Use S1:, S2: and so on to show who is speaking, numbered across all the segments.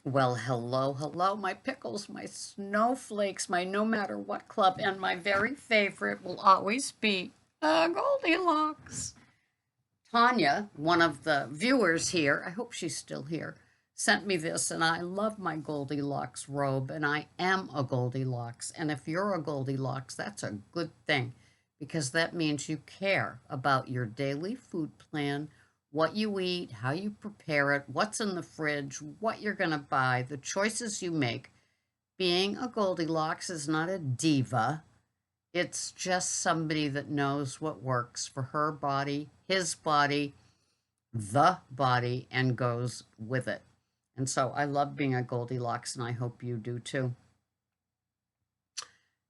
S1: Well, hello, hello, my pickles, my snowflakes, my no matter what club, and my very favorite will always be Goldilocks. Tanya, one of the viewers here, I hope she's still here, sent me this, and I love my Goldilocks robe, and I am a Goldilocks. And if you're a Goldilocks, that's a good thing because that means you care about your daily food plan, what you eat, how you prepare it, what's in the fridge, what you're going to buy, the choices you make. Being a Goldilocks is not a diva. It's just somebody that knows what works for her body, his body, the body, and goes with it. And so I love being a Goldilocks, and I hope you do too.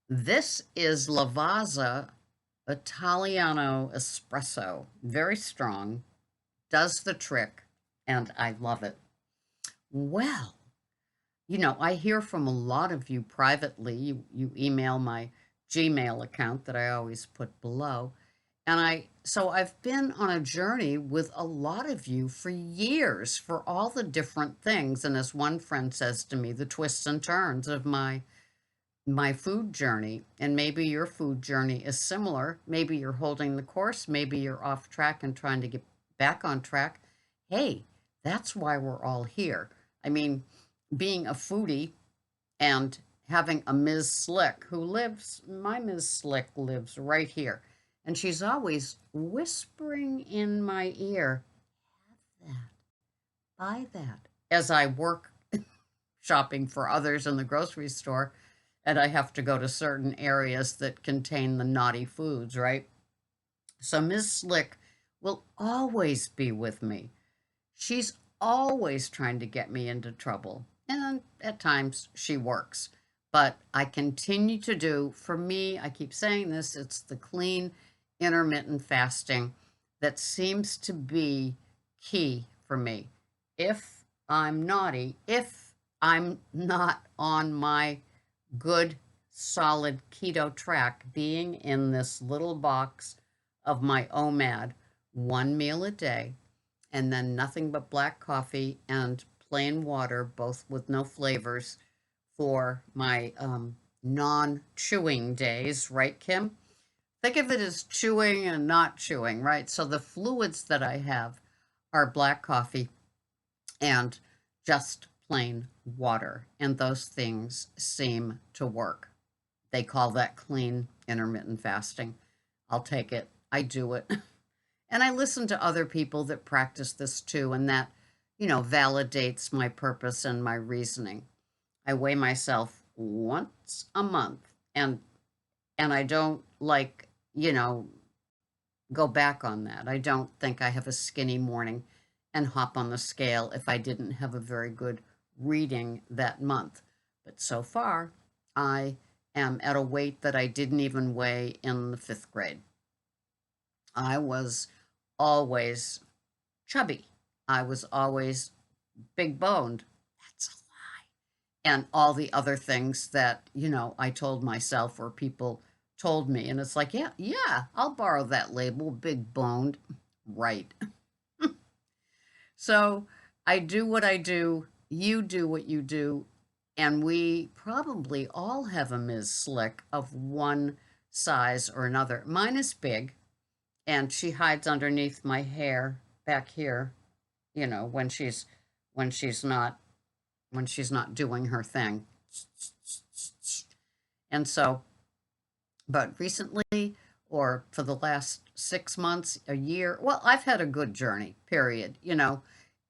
S1: This is Lavazza Italiano Espresso. Very strong, does the trick, and I love it. Well, I hear from a lot of you privately. You email my Gmail account that I always put below. And I've been on a journey with a lot of you for years for all the different things. And as one friend says to me, the twists and turns of my food journey. And maybe your food journey is similar. Maybe you're holding the course, maybe you're off track and trying to get back on track. Hey, that's why we're all here. I mean, being a foodie and having a Ms. Slick who lives, my Ms. Slick lives right here. And she's always whispering in my ear, have that, buy that, as I work shopping for others in the grocery store and I have to go to certain areas that contain the naughty foods, right? So Ms. Slick will always be with me. She's always trying to get me into trouble. And at times she works. But I continue to do, for me, I keep saying this, it's the clean, intermittent fasting that seems to be key for me. If I'm naughty, if I'm not on my good, solid keto track, being in this little box of my OMAD, one meal a day, and then nothing but black coffee and plain water, both with no flavors, for my non chewing days, right, Kim? Think of it as chewing and not chewing, right? So the fluids that I have are black coffee and just plain water. And those things seem to work. They call that clean intermittent fasting. I'll take it. I do it. And I listen to other people that practice this too, and that, validates my purpose and my reasoning. I weigh myself once a month and I don't go back on that. I don't think I have a skinny morning and hop on the scale if I didn't have a very good reading that month. But so far, I am at a weight that I didn't even weigh in the 5th grade. I was always chubby. I was always big boned. That's a lie. And all the other things that, I told myself or people told me. And it's like, yeah, yeah, I'll borrow that label, big boned. Right. So I do what I do, you do what you do, and we probably all have a Ms. Slick of one size or another. Mine is big, and she hides underneath my hair back here, when she's not doing her thing. And so, but recently or for the last 6 months, a year, well, I've had a good journey, period,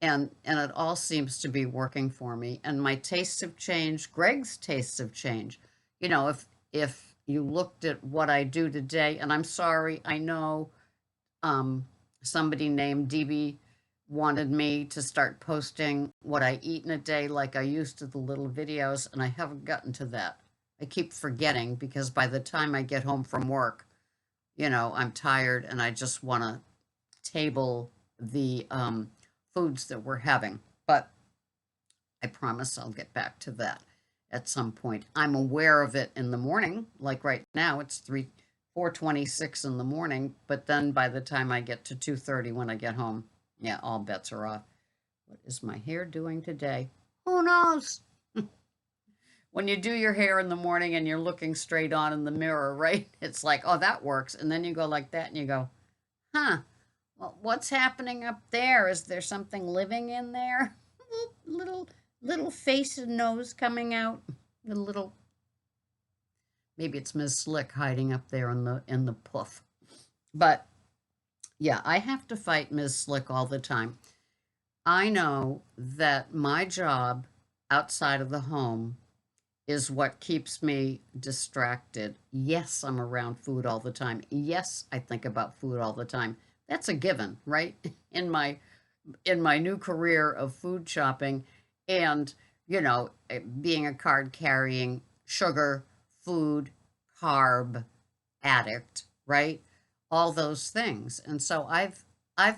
S1: and it all seems to be working for me. And my tastes have changed. Greg's tastes have changed. If you looked at what I do today, and I'm sorry, I know somebody named DB wanted me to start posting what I eat in a day like I used to the little videos, and I haven't gotten to that. I keep forgetting because by the time I get home from work, I'm tired and I just want to table the foods that we're having. But I promise I'll get back to that at some point. I'm aware of it in the morning, like right now it's 4:26 in the morning, but then by the time I get to 2:30 when I get home, yeah, all bets are off. What is my hair doing today? Who knows? When you do your hair in the morning and you're looking straight on in the mirror, right? It's like, oh, that works. And then you go like that and you go, huh, well, what's happening up there? Is there something living in there? little, little face and nose coming out. The little, maybe it's Ms. Slick hiding up there in the poof. But yeah, I have to fight Ms. Slick all the time. I know that my job outside of the home is what keeps me distracted. Yes, I'm around food all the time. Yes, I think about food all the time. That's a given, right? In my new career of food shopping and, being a card carrying sugar, food, carb addict, right? All those things. And so I've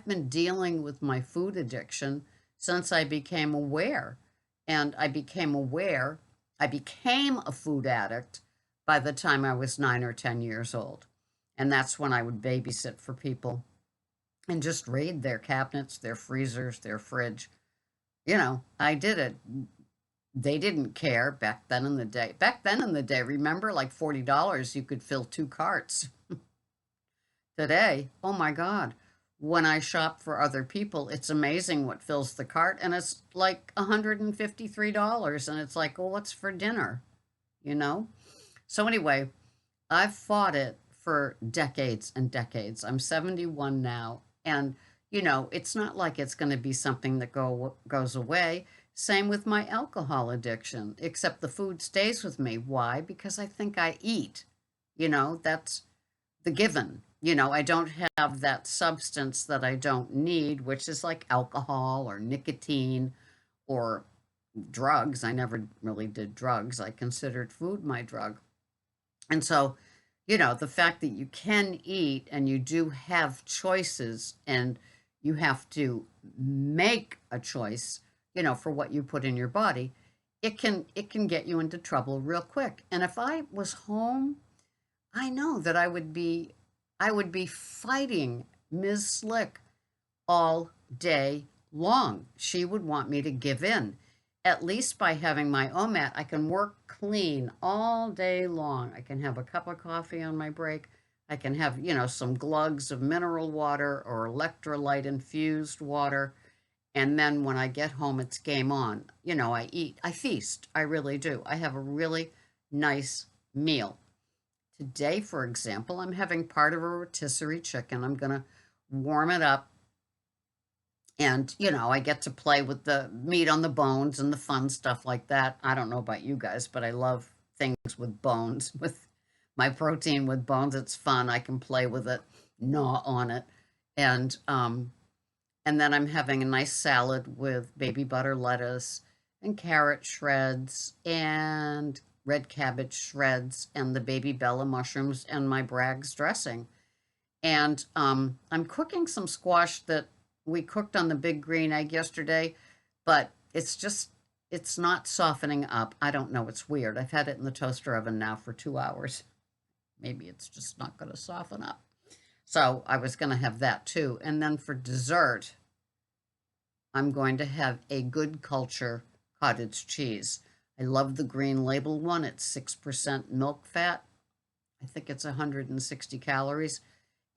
S1: been dealing with my food addiction since I became aware. And I became a food addict by the time I was 9 or 10 years old. And that's when I would babysit for people and just raid their cabinets, their freezers, their fridge. I did it. They didn't care back then in the day. Back then in the day, remember, like $40, you could fill 2 carts. Today, oh my God, when I shop for other people, it's amazing what fills the cart, and it's like $153. And it's like, well, what's for dinner? You know? So, anyway, I've fought it for decades and decades. I'm 71 now, and it's not like it's going to be something that goes away. Same with my alcohol addiction, except the food stays with me. Why? Because I think I eat. That's the given. I don't have that substance that I don't need, which is like alcohol or nicotine or drugs. I never really did drugs. I considered food my drug. And so, the fact that you can eat and you do have choices and you have to make a choice, for what you put in your body, it can get you into trouble real quick. And if I was home, I know that I would be fighting Ms. Slick all day long. She would want me to give in. At least by having my OMAD, I can work clean all day long. I can have a cup of coffee on my break. I can have, some glugs of mineral water or electrolyte infused water. And then when I get home, it's game on. I eat, I feast. I really do. I have a really nice meal. Today, for example, I'm having part of a rotisserie chicken. I'm going to warm it up. And, I get to play with the meat on the bones and the fun stuff like that. I don't know about you guys, but I love things with bones, with my protein with bones. It's fun. I can play with it, gnaw on it. And then I'm having a nice salad with baby butter lettuce and carrot shreds and red cabbage shreds and the baby Bella mushrooms and my Bragg's dressing. And I'm cooking some squash that we cooked on the big green egg yesterday, but it's not softening up. I don't know. It's weird. I've had it in the toaster oven now for 2 hours. Maybe it's just not going to soften up. So I was going to have that too. And then for dessert, I'm going to have a Good Culture cottage cheese. I love the green label one. It's 6% milk fat. I think it's 160 calories.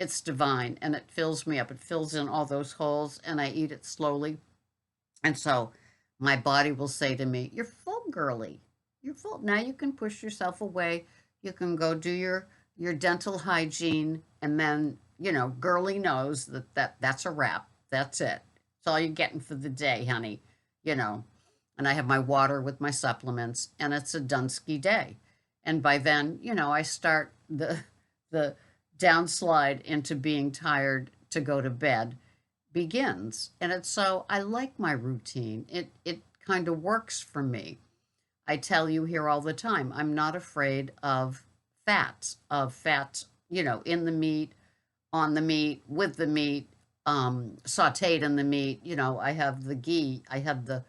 S1: It's divine and it fills me up. It fills in all those holes and I eat it slowly. And so my body will say to me, "You're full, girly. You're full. Now you can push yourself away. You can go do your dental hygiene." And then, girly knows that's a wrap. That's it. That's all you're getting for the day, honey. You know. And I have my water with my supplements and it's a Dunsky day. And by then, I start the downslide into being tired to go to bed begins. And it's so I like my routine. It kind of works for me. I tell you here all the time, I'm not afraid of fats, in the meat, on the meat, with the meat, sauteed in the meat. I have the ghee, I have the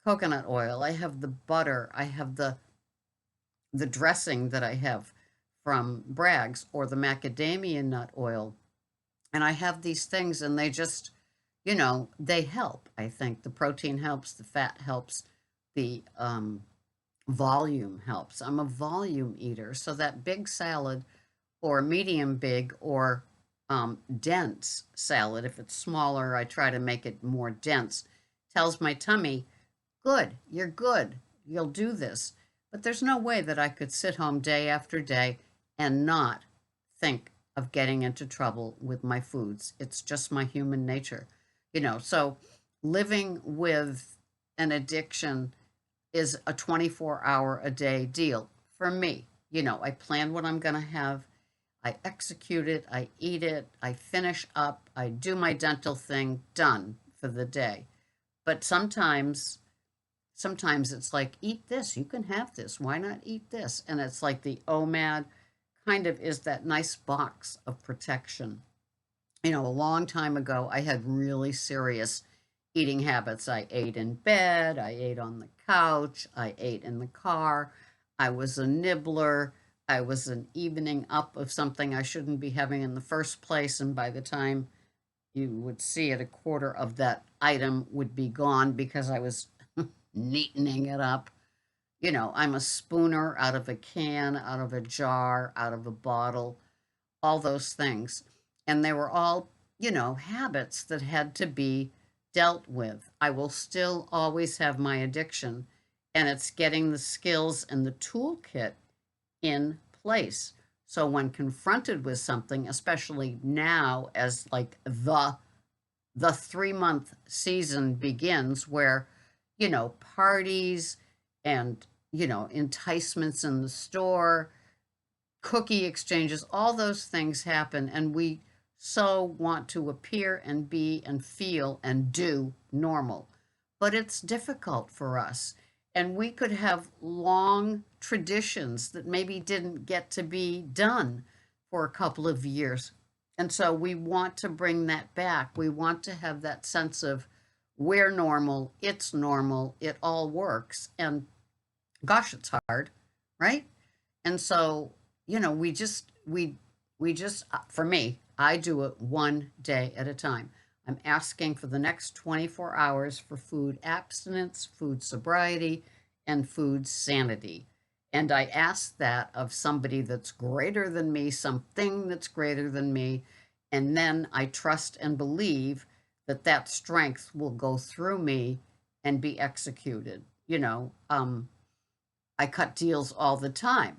S1: coconut oil, I have the butter, I have the dressing that I have from Bragg's or the macadamia nut oil. And I have these things and they just, they help. I think the protein helps, the fat helps, the volume helps. I'm a volume eater, so that big salad or medium big or dense salad, if it's smaller, I try to make it more dense, tells my tummy, good, you're good, you'll do this. But there's no way that I could sit home day after day and not think of getting into trouble with my foods. It's just my human nature. So living with an addiction is a 24-hour a day deal for me. I plan what I'm going to have. I execute it, I eat it, I finish up, I do my dental thing, done for the day. But sometimes it's like, eat this, you can have this, why not eat this? And it's like the OMAD kind of is that nice box of protection. A long time ago, I had really serious eating habits. I ate in bed, I ate on the couch, I ate in the car, I was a nibbler, I was an evening up of something I shouldn't be having in the first place. And by the time you would see it, a quarter of that item would be gone because I was neatening it up. I'm a spooner out of a can, out of a jar, out of a bottle, all those things. And they were all, habits that had to be dealt with. I will still always have my addiction, and it's getting the skills and the toolkit in place. So when confronted with something, especially now as like the 3-month season begins where, parties and, enticements in the store, cookie exchanges, all those things happen. And we so want to appear and be and feel and do normal. But it's difficult for us. And we could have long traditions that maybe didn't get to be done for a couple of years. And so we want to bring that back. We want to have that sense of we're normal, it all works. And gosh, it's hard, right? And so, we just for me, I do it one day at a time. I'm asking for the next 24 hours for food abstinence, food sobriety, and food sanity. And I ask that of somebody that's greater than me, something that's greater than me. And then I trust and believe that that strength will go through me and be executed. I cut deals all the time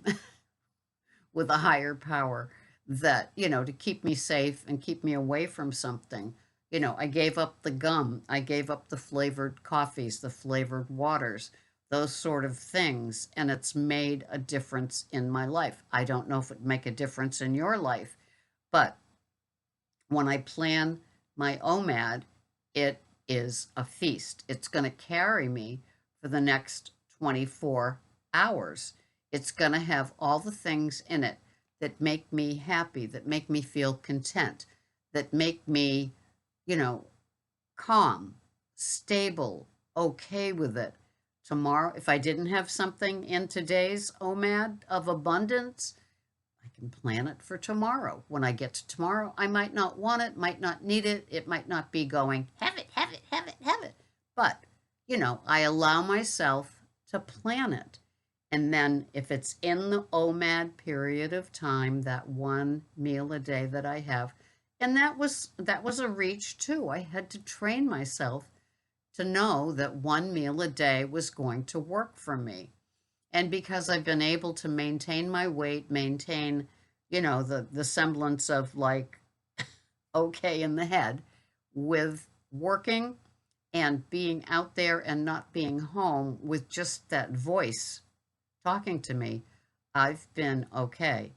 S1: with a higher power that, to keep me safe and keep me away from something. I gave up the gum, I gave up the flavored coffees, the flavored waters, those sort of things. And it's made a difference in my life. I don't know if it make a difference in your life, but when I plan my OMAD, it is a feast. It's going to carry me for the next 24 hours. It's going to have all the things in it that make me happy, that make me feel content, that make me, you know, calm, stable, okay with it. Tomorrow, if I didn't have something in today's OMAD of abundance, I can plan it for tomorrow. When I get to tomorrow, I might not want it, might not need it. It might not be going, have it, have it, have it, have it. But, I allow myself to plan it. And then if it's in the OMAD period of time, that one meal a day that I have, and that was a reach too. I had to train myself to know that one meal a day was going to work for me. And because I've been able to maintain my weight, maintain, the semblance of like okay in the head with working and being out there and not being home with just that voice talking to me, I've been okay.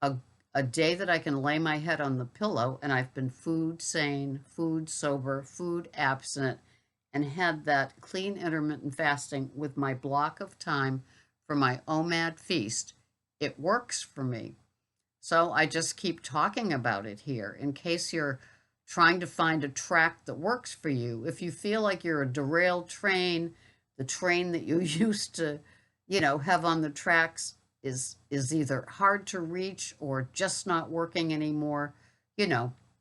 S1: A, a day that I can lay my head on the pillow and I've been food sane, food sober, food abstinent, and had that clean intermittent fasting with my block of time for my OMAD feast. It works for me. So I just keep talking about it here in case you're trying to find a track that works for you. If you feel like you're a derailed train, the train that you used to, have on the tracks is either hard to reach or just not working anymore,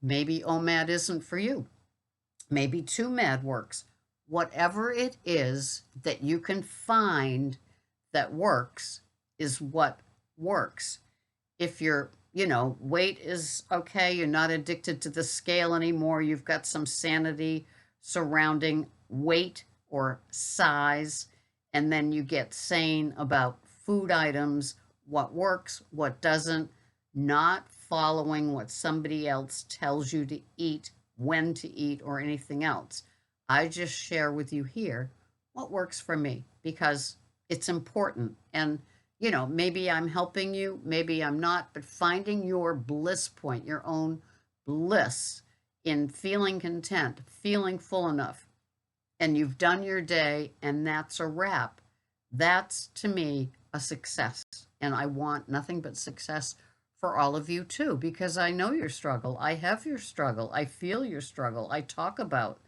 S1: maybe OMAD isn't for you. Maybe 2MAD works. whatever it is that you can find that works is what works. If your, weight is okay, you're not addicted to the scale anymore, you've got some sanity surrounding weight or size, and then you get sane about food items, what works, what doesn't, not following what somebody else tells you to eat, when to eat, or anything else. I just share with you here what works for me because it's important. And, maybe I'm helping you, maybe I'm not, but finding your bliss point, your own bliss in feeling content, feeling full enough, and you've done your day and that's a wrap. That's to me a success. And I want nothing but success for all of you too, because I know your struggle. I have your struggle. I feel your struggle. I talk about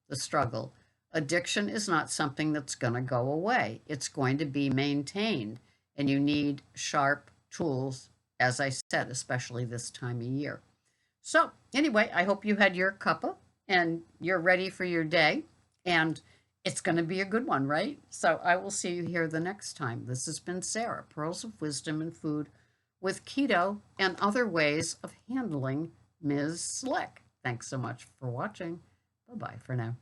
S1: the struggle. Addiction is not something that's going to go away, it's going to be maintained. And you need sharp tools, as I said, especially this time of year. So, anyway, I hope you had your cuppa and you're ready for your day. And it's going to be a good one, right? So, I will see you here the next time. This has been Sarah, Pearls of Wisdom and Food with Keto and other ways of handling Ms. Slick. Thanks so much for watching. Bye bye for now.